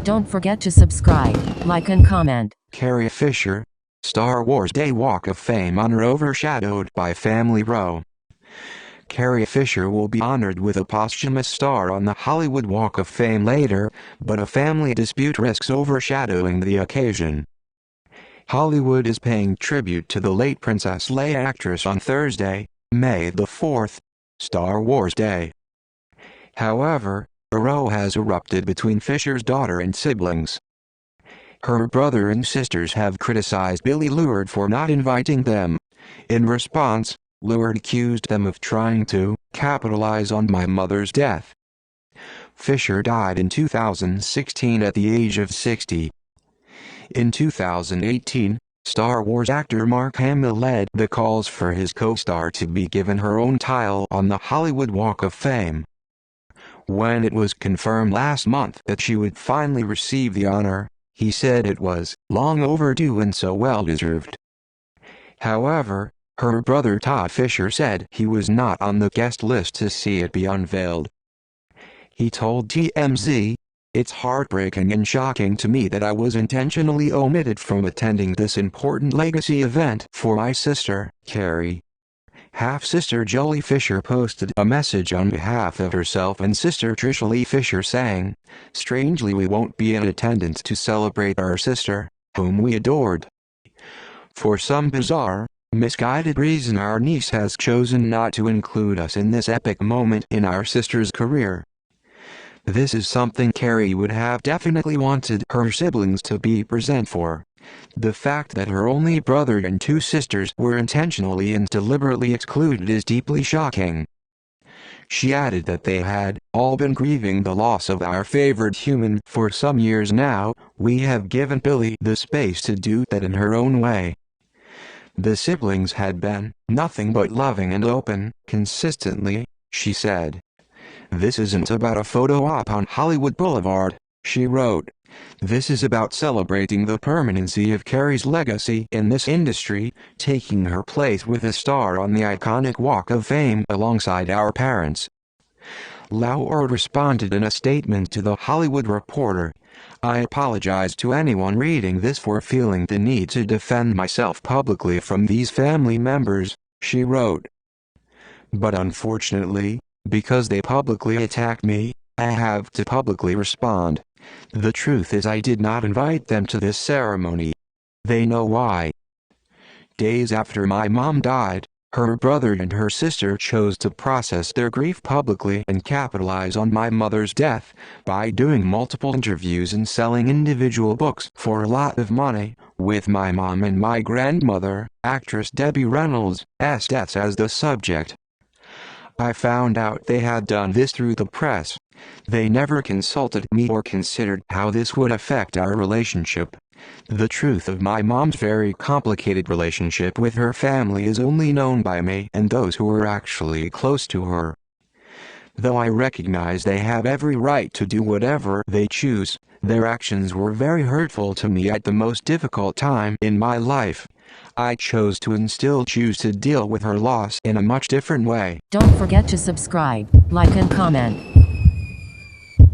Don't forget to subscribe, like and comment. Carrie Fisher, Star Wars Day Walk of Fame honor overshadowed by Family Row. Carrie Fisher will be honored with a posthumous star on the Hollywood Walk of Fame later, but a family dispute risks overshadowing the occasion. Hollywood is paying tribute to the late Princess Leia actress on Thursday, May the 4th, Star Wars Day. However, a row has erupted between Fisher's daughter and siblings. Her brother and sisters have criticized Billie Lourd for not inviting them. In response, Lourd accused them of trying to capitalize on my mother's death. Fisher died in 2016 at the age of 60. In 2018, Star Wars actor Mark Hamill led the calls for his co-star to be given her own tile on the Hollywood Walk of Fame. When it was confirmed last month that she would finally receive the honor, he said it was long overdue and so well-deserved. However, her brother Todd Fisher said he was not on the guest list to see it be unveiled. He told TMZ, "It's heartbreaking and shocking to me that I was intentionally omitted from attending this important legacy event for my sister, Carrie." Half-sister Jolie Fisher posted a message on behalf of herself and sister Trisha Lee Fisher saying, "Strangely, we won't be in attendance to celebrate our sister, whom we adored. For some bizarre, misguided reason our niece has chosen not to include us in this epic moment in our sister's career. This is something Carrie would have definitely wanted her siblings to be present for. The fact that her only brother and two sisters were intentionally and deliberately excluded is deeply shocking." She added that they had all been grieving the loss of our favorite human for some years now. "We have given Billie the space to do that in her own way. The siblings had been nothing but loving and open, consistently," she said. "This isn't about a photo op on Hollywood Boulevard," she wrote. "This is about celebrating the permanency of Carrie's legacy in this industry, taking her place with a star on the iconic Walk of Fame alongside our parents." Lourd responded in a statement to The Hollywood Reporter, "I apologize to anyone reading this for feeling the need to defend myself publicly from these family members," she wrote. "But unfortunately, because they publicly attacked me, I have to publicly respond. The truth is I did not invite them to this ceremony. They know why." Days after my mom died, her brother and her sister chose to process their grief publicly and capitalize on my mother's death by doing multiple interviews and selling individual books for a lot of money, with my mom and my grandmother, actress Debbie Reynolds' deaths as the subject. I found out they had done this through the press. They never consulted me or considered how this would affect our relationship. The truth of my mom's very complicated relationship with her family is only known by me and those who were actually close to her. Though I recognize they have every right to do whatever they choose, their actions were very hurtful to me at the most difficult time in my life. I chose to and still choose to deal with her loss in a much different way." Don't forget to subscribe, like and comment.